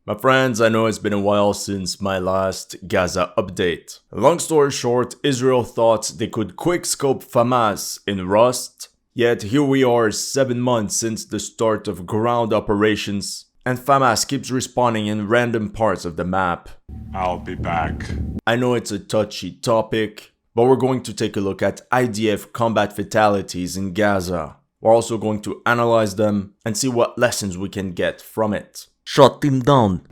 My friends, I know it's been a while since my last Gaza update. Long story short, Israel thought they could quickscope Hamas in Rust, yet here we are 7 months since the start of ground operations, and Hamas keeps respawning in random parts of the map. I'll be back. I know it's a touchy topic, but we're going to take a look at IDF combat fatalities in Gaza. We're also going to analyze them and see what lessons we can get from it. Shut him down.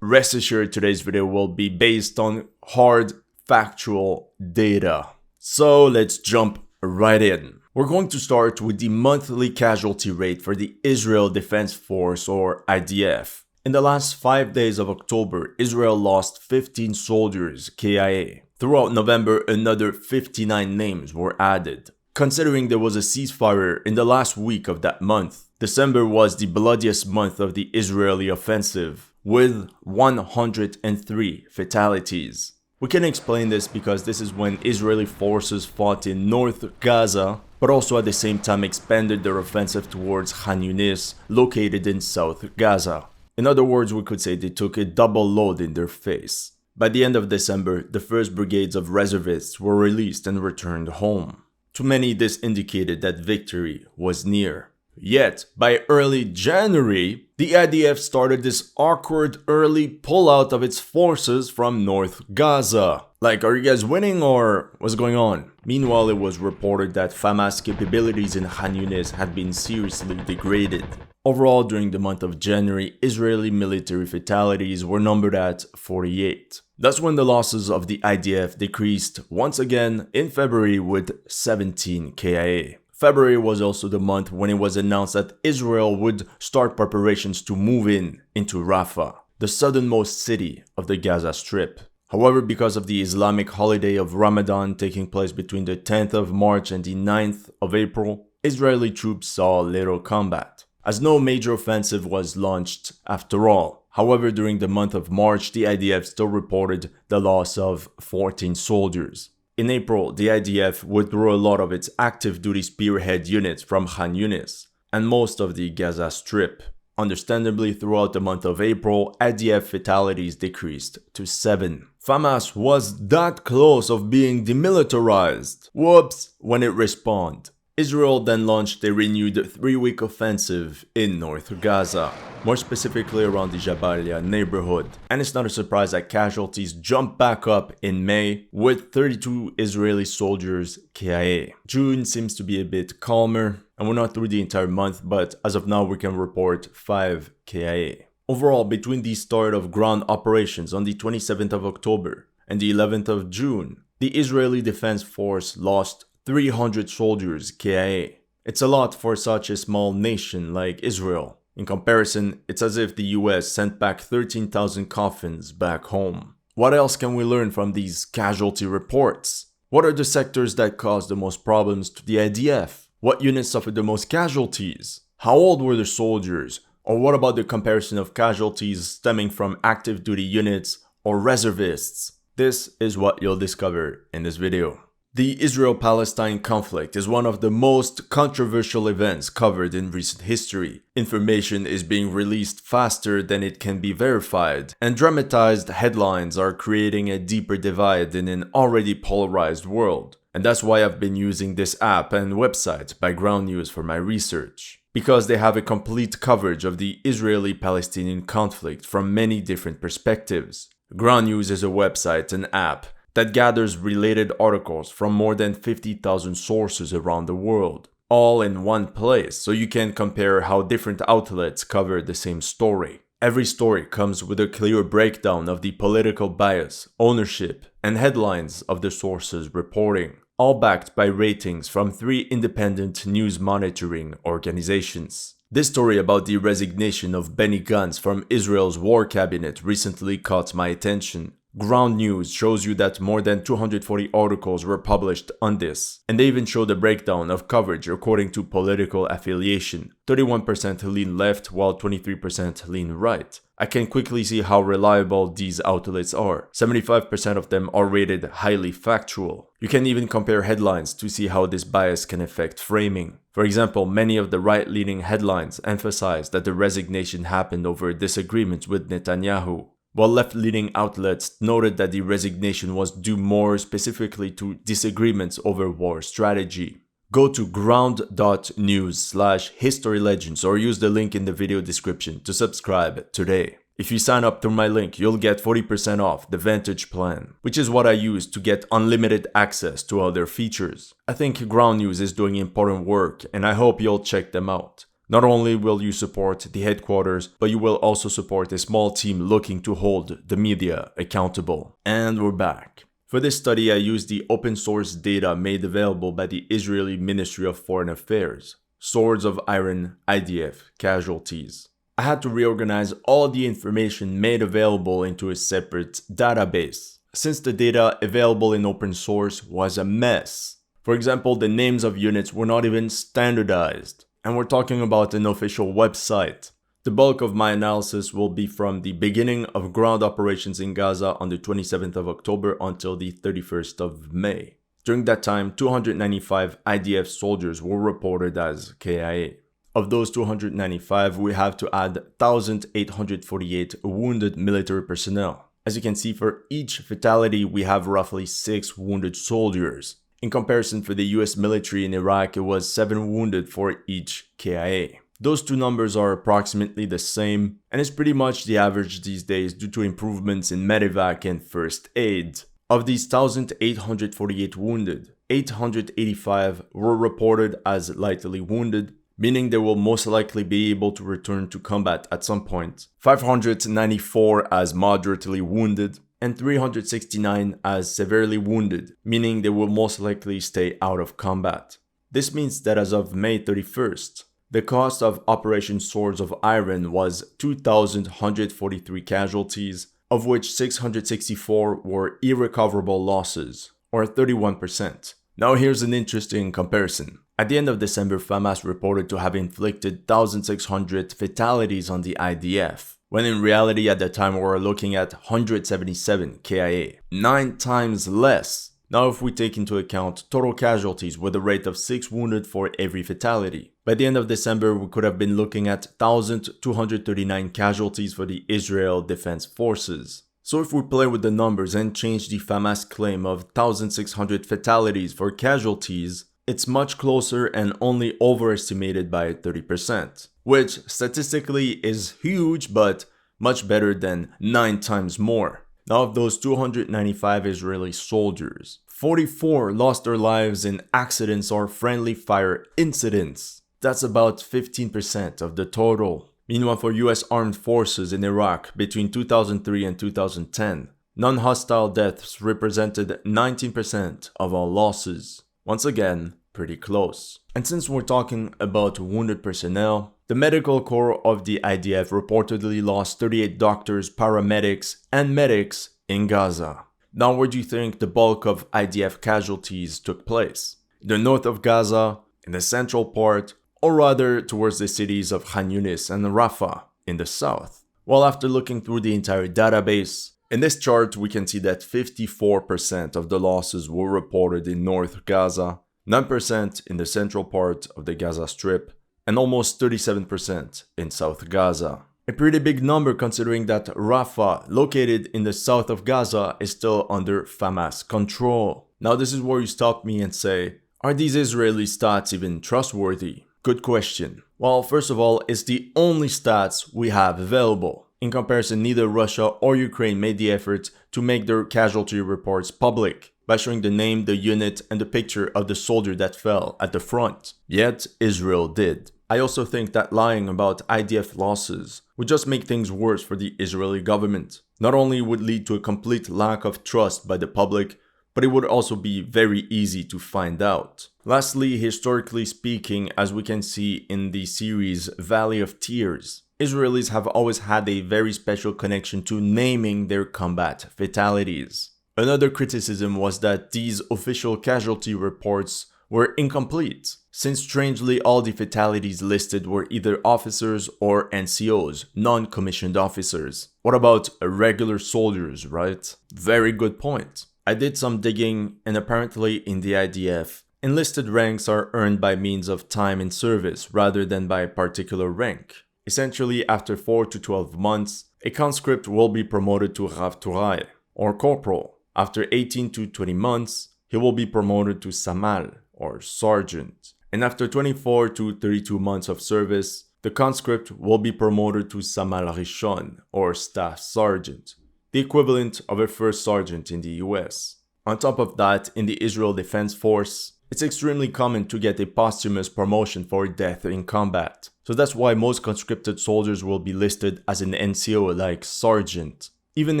Rest assured, today's video will be based on hard, factual data. So let's jump right in. We're going to start with the monthly casualty rate for the Israel Defense Force, or IDF. In the last 5 days of October, Israel lost 15 soldiers KIA. Throughout November, another 59 names were added. Considering there was a ceasefire in the last week of that month, December was the bloodiest month of the Israeli offensive, with 103 fatalities. We can explain this because this is when Israeli forces fought in North Gaza, but also at the same time expanded their offensive towards Khan Yunis, located in South Gaza. In other words, we could say they took a double load in their face. By the end of December, the first brigades of reservists were released and returned home. To many, this indicated that victory was near. Yet, by early January, the IDF started this awkward early pullout of its forces from North Gaza. Like, are you guys winning or what's going on? Meanwhile, it was reported that Hamas capabilities in Khan Yunis had been seriously degraded. Overall, during the month of January, Israeli military fatalities were numbered at 48. That's when the losses of the IDF decreased once again in February with 17 KIA. February was also the month when it was announced that Israel would start preparations to move into Rafah, the southernmost city of the Gaza Strip. However, because of the Islamic holiday of Ramadan taking place between the 10th of March and the 9th of April, Israeli troops saw little combat, as no major offensive was launched after all. However, during the month of March, the IDF still reported the loss of 14 soldiers. In April, the IDF withdrew a lot of its active duty spearhead units from Khan Yunis and most of the Gaza Strip. Understandably, throughout the month of April, IDF fatalities decreased to 7. Hamas was that close of being demilitarized. Whoops, when it respawned. Israel then launched a renewed 3-week offensive in North Gaza, more specifically around the Jabalia neighborhood. And it's not a surprise that casualties jumped back up in May with 32 Israeli soldiers KIA. June seems to be a bit calmer, and we're not through the entire month, but as of now we can report 5 KIA. Overall, between the start of ground operations on the 27th of October and the 11th of June, the Israeli Defense Force lost 300 soldiers KIA. It's a lot for such a small nation like Israel. In comparison, it's as if the US sent back 13,000 coffins back home. What else can we learn from these casualty reports? What are the sectors that caused the most problems to the IDF? What units suffered the most casualties? How old were the soldiers? Or what about the comparison of casualties stemming from active duty units or reservists? This is what you'll discover in this video. The Israel-Palestine conflict is one of the most controversial events covered in recent history. Information is being released faster than it can be verified, and dramatized headlines are creating a deeper divide in an already polarized world. And that's why I've been using this app and website, Background News, for my research. Because they have a complete coverage of the Israeli-Palestinian conflict from many different perspectives. Ground News is a website and app that gathers related articles from more than 50,000 sources around the world, all in one place, so you can compare how different outlets cover the same story. Every story comes with a clear breakdown of the political bias, ownership, and headlines of the sources reporting, all backed by ratings from 3 independent news monitoring organizations. This story about the resignation of Benny Gantz from Israel's war cabinet recently caught my attention. Ground News shows you that more than 240 articles were published on this, and they even show the breakdown of coverage according to political affiliation. 31% lean left while 23% lean right. I can quickly see how reliable these outlets are. 75% of them are rated highly factual. You can even compare headlines to see how this bias can affect framing. For example, many of the right-leaning headlines emphasize that the resignation happened over disagreements with Netanyahu, while left-leaning outlets noted that the resignation was due more specifically to disagreements over war strategy. Go to ground.news/HistoryLegends or use the link in the video description to subscribe today. If you sign up through my link, you'll get 40% off the Vantage plan, which is what I use to get unlimited access to other features. I think Ground News is doing important work and I hope you'll check them out. Not only will you support the headquarters, but you will also support a small team looking to hold the media accountable. And we're back. For this study, I used the open source data made available by the Israeli Ministry of Foreign Affairs, Swords of Iron IDF casualties. I had to reorganize all the information made available into a separate database, since the data available in open source was a mess. For example, the names of units were not even standardized. And we're talking about an official website. The bulk of my analysis will be from the beginning of ground operations in Gaza on the 27th of October until the 31st of May. During that time, 295 IDF soldiers were reported as KIA. Of those 295, we have to add 1,848 wounded military personnel. As you can see, for each fatality, we have roughly 6 wounded soldiers. In comparison, for the US military in Iraq, it was 7 wounded for each KIA. Those two numbers are approximately the same, and it's pretty much the average these days due to improvements in medevac and first aid. Of these 1,848 wounded, 885 were reported as lightly wounded, meaning they will most likely be able to return to combat at some point, 594 as moderately wounded, and 369 as severely wounded, meaning they will most likely stay out of combat. This means that as of May 31st, the cost of Operation Swords of Iron was 2,143 casualties, of which 664 were irrecoverable losses, or 31%. Now here's an interesting comparison. At the end of December, Hamas reported to have inflicted 1,600 fatalities on the IDF, when in reality at the time we were looking at 177 KIA, 9 times less. Now if we take into account total casualties with a rate of 6 wounded for every fatality, by the end of December we could have been looking at 1,239 casualties for the Israel Defense Forces. So if we play with the numbers and change the Hamas claim of 1,600 fatalities for casualties, it's much closer and only overestimated by 30%, which statistically is huge but much better than 9 times more. Now of those 295 Israeli soldiers, 44 lost their lives in accidents or friendly fire incidents. That's about 15% of the total. Meanwhile, for US armed forces in Iraq between 2003 and 2010, non-hostile deaths represented 19% of all losses. Once again, pretty close. And since we're talking about wounded personnel, the medical corps of the IDF reportedly lost 38 doctors, paramedics, and medics in Gaza. Now where do you think the bulk of IDF casualties took place? In the north of Gaza, in the central part, or rather towards the cities of Khan Yunis and Rafah in the south? Well, after looking through the entire database, in this chart we can see that 54% of the losses were reported in North Gaza, 9% in the central part of the Gaza Strip, and almost 37% in South Gaza. A pretty big number considering that Rafah, located in the south of Gaza, is still under Hamas control. Now this is where you stop me and say, are these Israeli stats even trustworthy? Good question. Well, first of all, it's the only stats we have available. In comparison, neither Russia or Ukraine made the effort to make their casualty reports public by showing the name, the unit, and the picture of the soldier that fell at the front. Yet, Israel did. I also think that lying about IDF losses would just make things worse for the Israeli government. Not only would lead to a complete lack of trust by the public, but it would also be very easy to find out. Lastly, historically speaking, as we can see in the series Valley of Tears, Israelis have always had a very special connection to naming their combat fatalities. Another criticism was that these official casualty reports were incomplete, since strangely all the fatalities listed were either officers or NCOs, non-commissioned officers. What about regular soldiers, right? Very good point. I did some digging, and apparently in the IDF, enlisted ranks are earned by means of time in service rather than by a particular rank. Essentially, after 4 to 12 months, a conscript will be promoted to Rav Turai, or corporal. After 18 to 20 months, he will be promoted to Samal, or sergeant. And after 24 to 32 months of service, the conscript will be promoted to Samal Rishon, or staff sergeant, the equivalent of a first sergeant in the US. On top of that, in the Israel Defense Force, it's extremely common to get a posthumous promotion for death in combat. So that's why most conscripted soldiers will be listed as an NCO like sergeant, even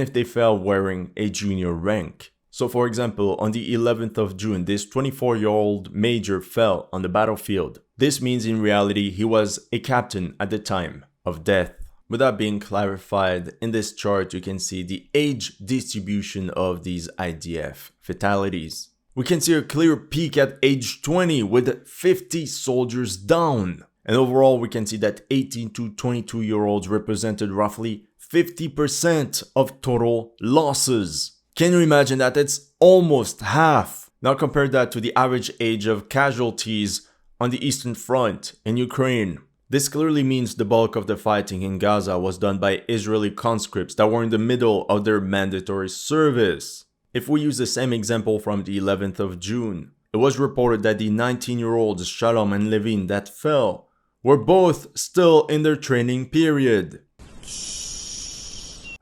if they fell wearing a junior rank. So for example, on the 11th of June, this 24-year-old major fell on the battlefield. This means in reality he was a captain at the time of death. With that being clarified, in this chart you can see the age distribution of these IDF fatalities. We can see a clear peak at age 20 with 50 soldiers down. And overall we can see that 18 to 22-year-olds represented roughly 50% of total losses. Can you imagine that? It's almost half. Now compare that to the average age of casualties on the Eastern Front in Ukraine. This clearly means the bulk of the fighting in Gaza was done by Israeli conscripts that were in the middle of their mandatory service. If we use the same example from the 11th of June, it was reported that the 19-year-olds Shalom and Levin that fell were both still in their training period.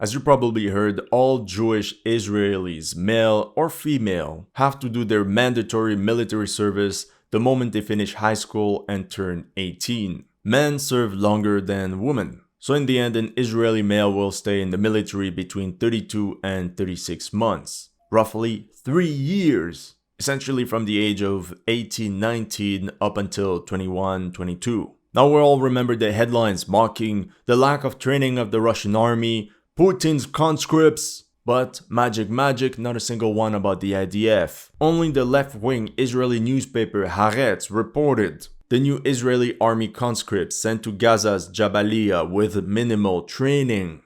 As you probably heard, all Jewish Israelis, male or female, have to do their mandatory military service the moment they finish high school and turn 18. Men serve longer than women. So in the end, an Israeli male will stay in the military between 32 and 36 months. Roughly 3 years. Essentially from the age of 18, 19 up until 21, 22. Now we all remember the headlines mocking the lack of training of the Russian army, Putin's conscripts, but magic, not a single one about the IDF. Only the left-wing Israeli newspaper Haaretz reported the new Israeli army conscripts sent to Gaza's Jabalia with minimal training.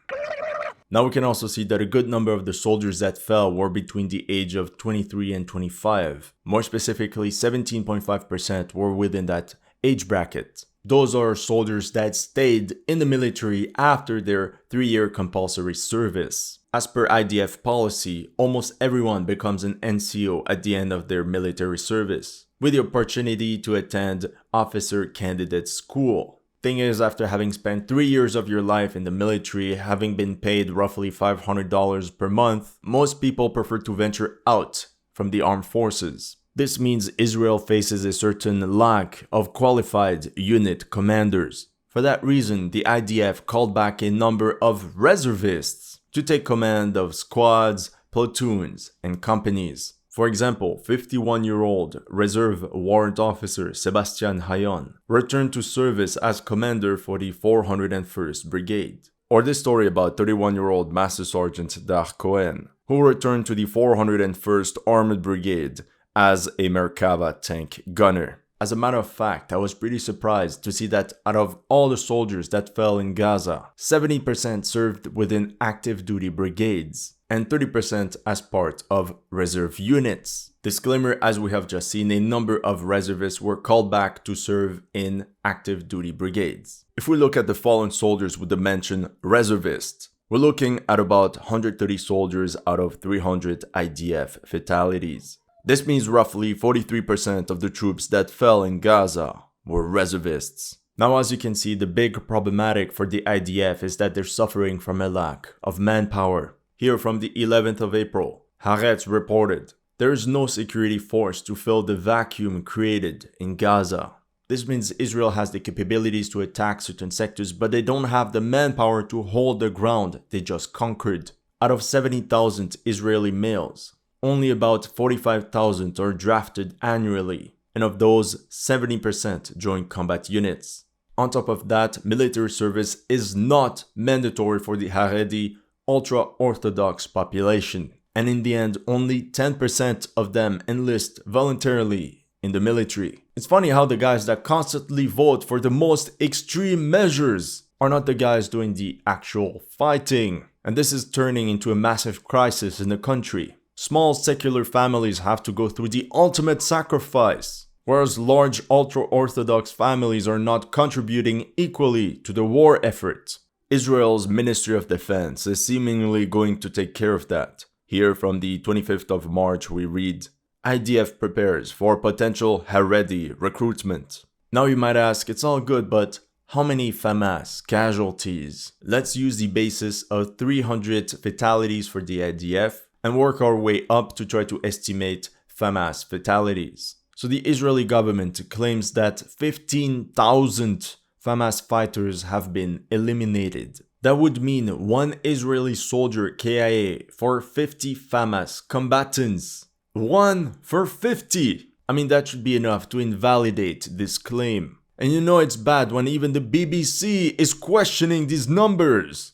Now we can also see that a good number of the soldiers that fell were between the age of 23 and 25. More specifically, 17.5% were within that age bracket. Those are soldiers that stayed in the military after their 3-year compulsory service. As per IDF policy, almost everyone becomes an NCO at the end of their military service, with the opportunity to attend officer candidate school. Thing is, after having spent 3 years of your life in the military, having been paid roughly $500 per month, most people prefer to venture out from the armed forces. This means Israel faces a certain lack of qualified unit commanders. For that reason, the IDF called back a number of reservists to take command of squads, platoons, and companies. For example, 51-year-old Reserve Warrant Officer Sebastian Hayon returned to service as commander for the 401st Brigade. Or this story about 31-year-old Master Sergeant Dar Cohen, who returned to the 401st Armored Brigade as a Merkava tank gunner. As a matter of fact, I was pretty surprised to see that out of all the soldiers that fell in Gaza, 70% served within active duty brigades and 30% as part of reserve units. Disclaimer, as we have just seen, a number of reservists were called back to serve in active duty brigades. If we look at the fallen soldiers with the mention reservists, we're looking at about 130 soldiers out of 300 IDF fatalities. This means roughly 43% of the troops that fell in Gaza were reservists. Now, as you can see, the big problematic for the IDF is that they're suffering from a lack of manpower. Here from the 11th of April, Haaretz reported, there is no security force to fill the vacuum created in Gaza. This means Israel has the capabilities to attack certain sectors, but they don't have the manpower to hold the ground they just conquered. Out of 70,000 Israeli males, only about 45,000 are drafted annually, and of those, 70% join combat units. On top of that, military service is not mandatory for the Haredi ultra-Orthodox population. And in the end, only 10% of them enlist voluntarily in the military. It's funny how the guys that constantly vote for the most extreme measures are not the guys doing the actual fighting. And this is turning into a massive crisis in the country. Small secular families have to go through the ultimate sacrifice, whereas large ultra-Orthodox families are not contributing equally to the war effort. Israel's Ministry of Defense is seemingly going to take care of that. Here from the 25th of March we read, IDF prepares for potential Haredi recruitment. Now you might ask, it's all good, but how many FAMAS casualties? Let's use the basis of 300 fatalities for the IDF and work our way up to try to estimate FAMAS fatalities. So the Israeli government claims that 15,000 FAMAS fighters have been eliminated. That would mean one Israeli soldier KIA for 50 FAMAS combatants. 1 for 50! I mean, that should be enough to invalidate this claim. And you know it's bad when even the BBC is questioning these numbers.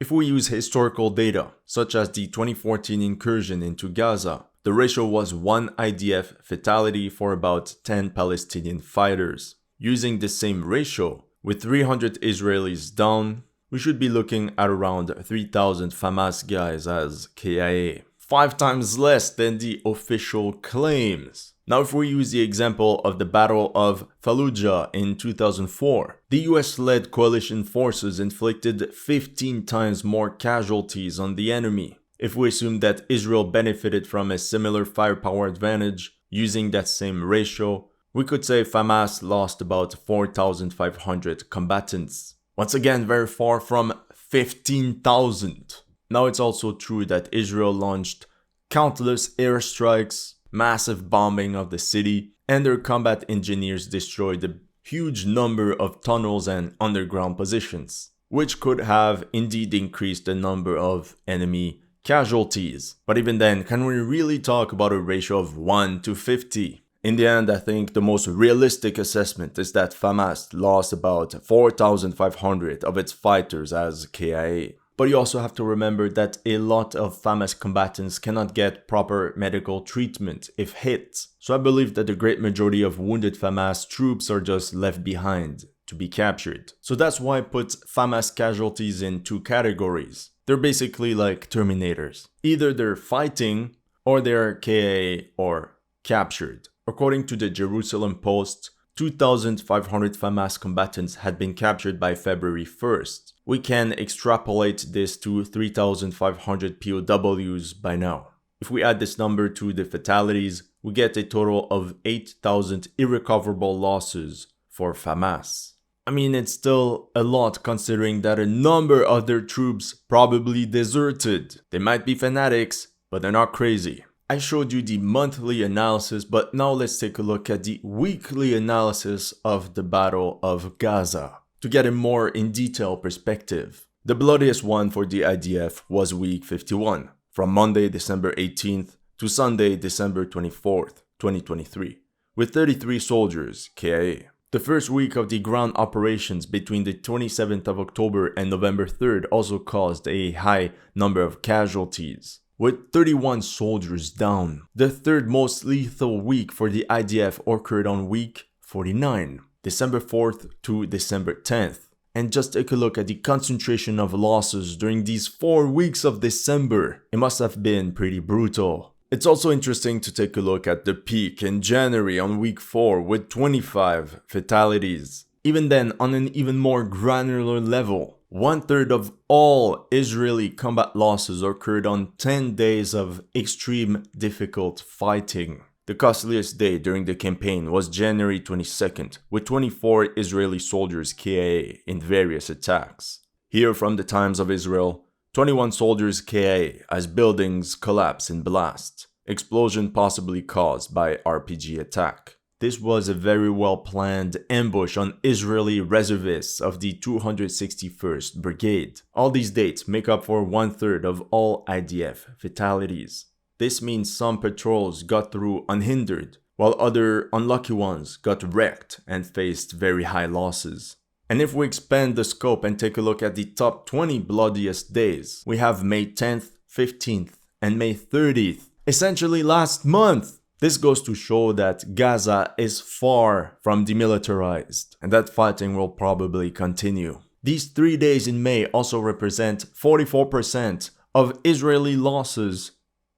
If we use historical data, such as the 2014 incursion into Gaza, the ratio was 1 IDF fatality for about 10 Palestinian fighters. Using the same ratio, with 300 Israelis down, we should be looking at around 3,000 FAMAS guys as KIA. 5 times less than the official claims. Now if we use the example of the Battle of Fallujah in 2004, the US-led coalition forces inflicted 15 times more casualties on the enemy. If we assume that Israel benefited from a similar firepower advantage, using that same ratio, we could say FAMAS lost about 4,500 combatants. Once again, very far from 15,000. Now it's also true that Israel launched countless airstrikes, massive bombing of the city, and their combat engineers destroyed a huge number of tunnels and underground positions, which could have indeed increased the number of enemy casualties. But even then, can we really talk about a ratio of 1 to 50? In the end, I think the most realistic assessment is that FAMAS lost about 4,500 of its fighters as KIA. But you also have to remember that a lot of FAMAS combatants cannot get proper medical treatment if hit. So I believe that the great majority of wounded FAMAS troops are just left behind to be captured. So that's why I put FAMAS casualties in 2 categories. They're basically like Terminators. Either they're fighting or they're KIA or captured. According to the Jerusalem Post, 2,500 FAMAS combatants had been captured by February 1st. We can extrapolate this to 3,500 POWs by now. If we add this number to the fatalities, we get a total of 8,000 irrecoverable losses for FAMAS. I mean, it's still a lot considering that a number of their troops probably deserted. They might be fanatics, but they're not crazy. I showed you the monthly analysis, but now let's take a look at the weekly analysis of the Battle of Gaza to get a more in detail perspective. The bloodiest one for the IDF was week 51, from Monday, December 18th to Sunday, December 24th, 2023, with 33 soldiers KIA. The first week of the ground operations between the 27th of October and November 3rd also caused a high number of casualties, with 31 soldiers down. The third most lethal week for the IDF occurred on week 49, December 4th to December 10th. And just take a look at the concentration of losses during these 4 weeks of December. It must have been pretty brutal. It's also interesting to take a look at the peak in January on week 4 with 25 fatalities. Even then, on an even more granular level, 1/3 of all Israeli combat losses occurred on 10 days of extreme difficult fighting. The costliest day during the campaign was January 22nd, with 24 Israeli soldiers KIA in various attacks. Here from the Times of Israel, 21 soldiers KIA as buildings collapse in blast. Explosion possibly caused by RPG attack. This was a very well planned ambush on Israeli reservists of the 261st Brigade. All these dates make up for 1/3 of all IDF fatalities. This means some patrols got through unhindered, while other unlucky ones got wrecked and faced very high losses. And if we expand the scope and take a look at the top 20 bloodiest days, we have May 10th, 15th, and May 30th, essentially last month. This goes to show that Gaza is far from demilitarized, and that fighting will probably continue. These 3 days in May also represent 44% of Israeli losses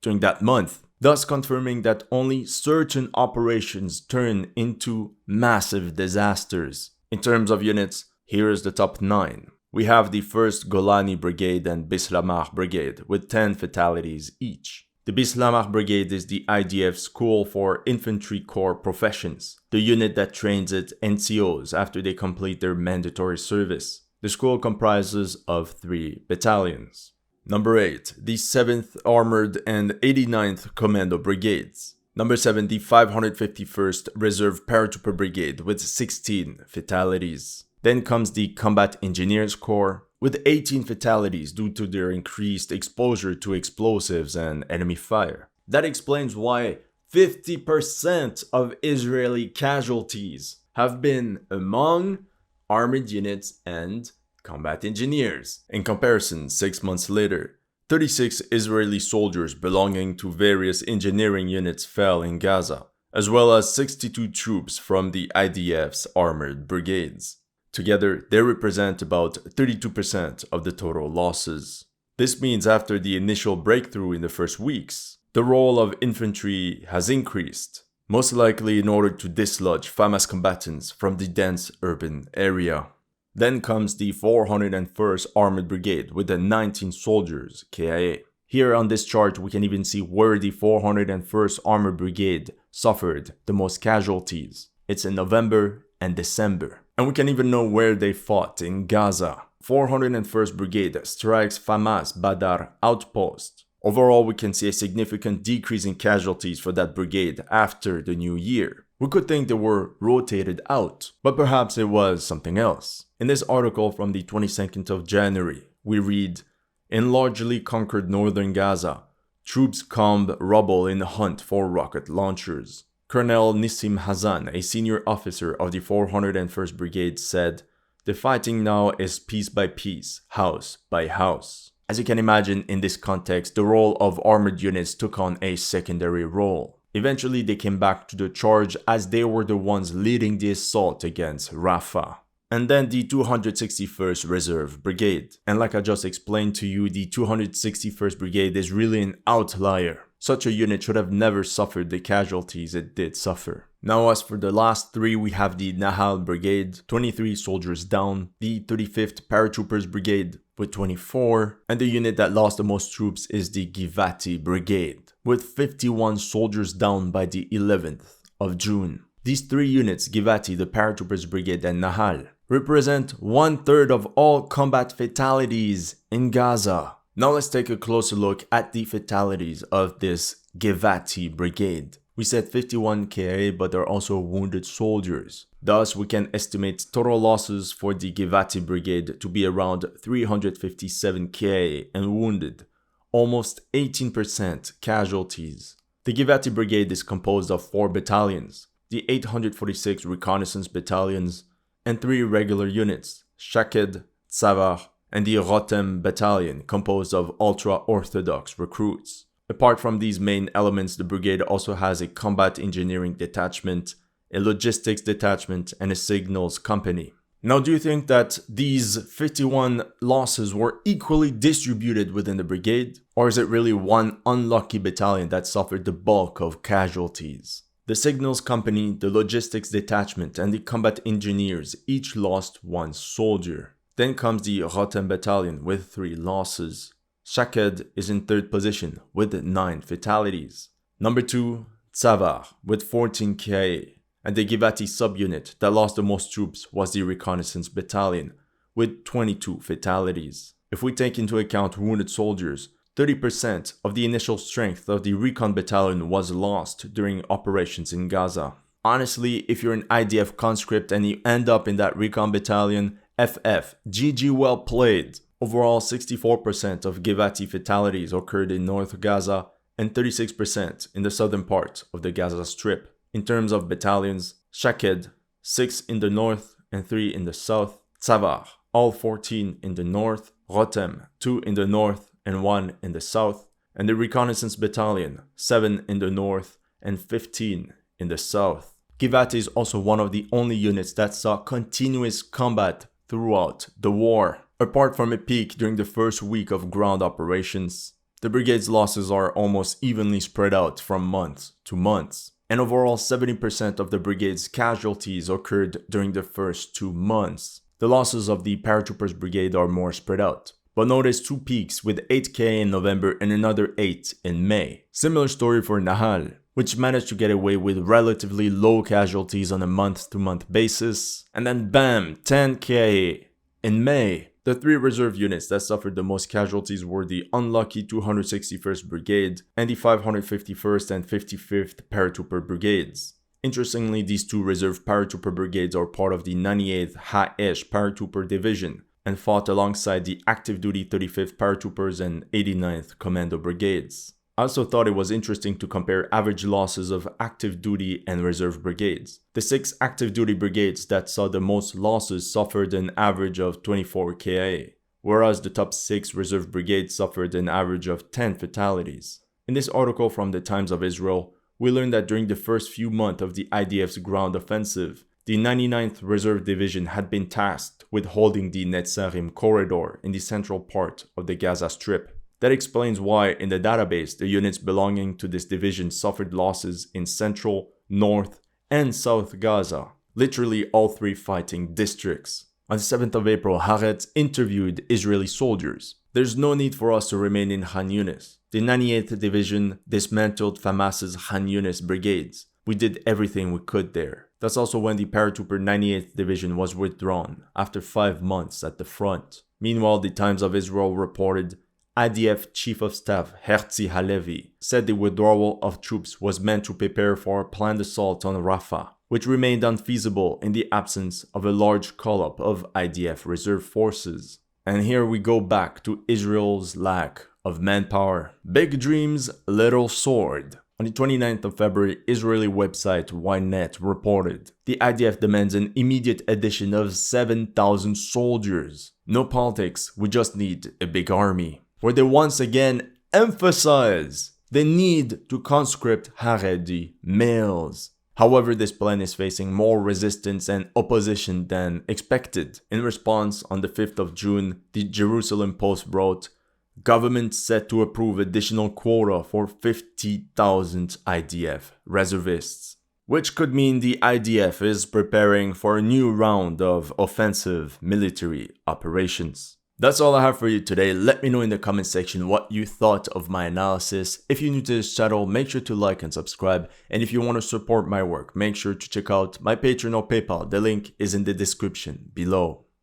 during that month, thus confirming that only certain operations turn into massive disasters. In terms of units, here is the top 9. We have the 1st Golani Brigade and Bislamach Brigade with 10 fatalities each. The Bislamach Brigade is the IDF School for Infantry Corps Professions, the unit that trains its NCOs after they complete their mandatory service. The school comprises of 3 battalions. Number 8, the 7th Armored and 89th Commando Brigades. Number 7, the 551st Reserve Paratrooper Brigade with 16 fatalities. Then comes the Combat Engineers Corps with 18 fatalities due to their increased exposure to explosives and enemy fire. That explains why 50% of Israeli casualties have been among armored units and combat engineers. In comparison, 6 months later, 36 Israeli soldiers belonging to various engineering units fell in Gaza, as well as 62 troops from the IDF's armored brigades. Together, they represent about 32% of the total losses. This means after the initial breakthrough in the first weeks, the role of infantry has increased, most likely in order to dislodge Hamas combatants from the dense urban area. Then comes the 401st Armored Brigade with the 19 soldiers KIA. Here on this chart, we can even see where the 401st Armored Brigade suffered the most casualties. It's in November and December. And we can even know where they fought in Gaza. 401st Brigade strikes Hamas Badr outpost. Overall, we can see a significant decrease in casualties for that brigade after the new year. We could think they were rotated out, but perhaps it was something else. In this article from the 22nd of January, we read, "In largely conquered northern Gaza, troops comb rubble in the hunt for rocket launchers." Colonel Nissim Hazan, a senior officer of the 401st Brigade, said, "The fighting now is piece by piece, house by house." As you can imagine, in this context, the role of armored units took on a secondary role. Eventually, they came back to the charge as they were the ones leading the assault against Rafah. And then the 261st Reserve Brigade. And like I just explained to you, the 261st Brigade is really an outlier. Such a unit should have never suffered the casualties it did suffer. Now as for the last 3, we have the Nahal Brigade, 23 soldiers down, the 35th Paratroopers Brigade with 24, and the unit that lost the most troops is the Givati Brigade, with 51 soldiers down by the 11th of June. These 3 units, Givati, the Paratroopers Brigade, and Nahal, represent 1/3 of all combat fatalities in Gaza. Now let's take a closer look at the fatalities of this Givati Brigade. We said 51 KIA, but there are also wounded soldiers. Thus, we can estimate total losses for the Givati Brigade to be around 357 KIA and wounded, almost 18% casualties. The Givati Brigade is composed of 4 battalions, the 846 reconnaissance battalions, and 3 regular units, Shaked, Tsavar, and the Rotem Battalion, composed of ultra-Orthodox recruits. Apart from these main elements, the brigade also has a combat engineering detachment, a logistics detachment, and a signals company. Now, do you think that these 51 losses were equally distributed within the brigade? Or is it really one unlucky battalion that suffered the bulk of casualties? The signals company, the logistics detachment, and the combat engineers each lost 1 soldier. Then comes the Rotem Battalion with 3 losses. Shaked is in 3rd position with 9 fatalities. Number 2, Tsavar with 14 KIA. And the Givati subunit that lost the most troops was the Reconnaissance Battalion with 22 fatalities. If we take into account wounded soldiers, 30% of the initial strength of the Recon Battalion was lost during operations in Gaza. Honestly, if you're an IDF conscript and you end up in that Recon Battalion, FF, GG well played. Overall, 64% of Givati fatalities occurred in North Gaza and 36% in the southern part of the Gaza Strip. In terms of battalions, Shaked, 6 in the north and 3 in the south, Tsavar, all 14 in the north, Rotem, 2 in the north and 1 in the south, and the Reconnaissance Battalion, 7 in the north and 15 in the south. Givati is also one of the only units that saw continuous combat throughout the war. Apart from a peak during the first week of ground operations, the brigade's losses are almost evenly spread out from month to month, and overall 70% of the brigade's casualties occurred during the first 2 months. The losses of the paratroopers brigade are more spread out, but notice 2 peaks with 8k in November and another 8 in May. Similar story for Nahal, which managed to get away with relatively low casualties on a month-to-month basis, and then bam, 10k in May. The 3 reserve units that suffered the most casualties were the unlucky 261st Brigade and the 551st and 55th Paratrooper Brigades. Interestingly, these 2 reserve paratrooper brigades are part of the 98th Ha-Esh Paratrooper Division and fought alongside the active duty 35th Paratroopers and 89th Commando Brigades. I also thought it was interesting to compare average losses of active duty and reserve brigades. The 6 active duty brigades that saw the most losses suffered an average of 24 KA, whereas the top 6 reserve brigades suffered an average of 10 fatalities. In this article from the Times of Israel, we learned that during the first few months of the IDF's ground offensive, the 99th Reserve Division had been tasked with holding the Netzarim corridor in the central part of the Gaza Strip. That explains why, in the database, the units belonging to this division suffered losses in central, north, and south Gaza, literally all 3 fighting districts. On the 7th of April, Haaretz interviewed Israeli soldiers. There's no need for us to remain in Khan Yunis. The 98th Division dismantled Hamas's Khan Yunis brigades. We did everything we could there. That's also when the paratrooper 98th Division was withdrawn, after 5 months at the front. Meanwhile, the Times of Israel reported IDF Chief of Staff Herzi Halevi said the withdrawal of troops was meant to prepare for a planned assault on Rafah, which remained unfeasible in the absence of a large call-up of IDF reserve forces. And here we go back to Israel's lack of manpower. Big dreams, little sword. On the 29th of February, Israeli website Ynet reported, the IDF demands an immediate addition of 7,000 soldiers. No politics, we just need a big army. Where they once again emphasize the need to conscript Haredi males. However, this plan is facing more resistance and opposition than expected. In response, on the 5th of June, the Jerusalem Post wrote, government set to approve additional quota for 50,000 IDF reservists. Which could mean the IDF is preparing for a new round of offensive military operations. That's all I have for you today. Let me know in the comment section what you thought of my analysis. If you're new to this channel, make sure to like and subscribe. And if you want to support my work, make sure to check out my Patreon or PayPal. The link is in the description below.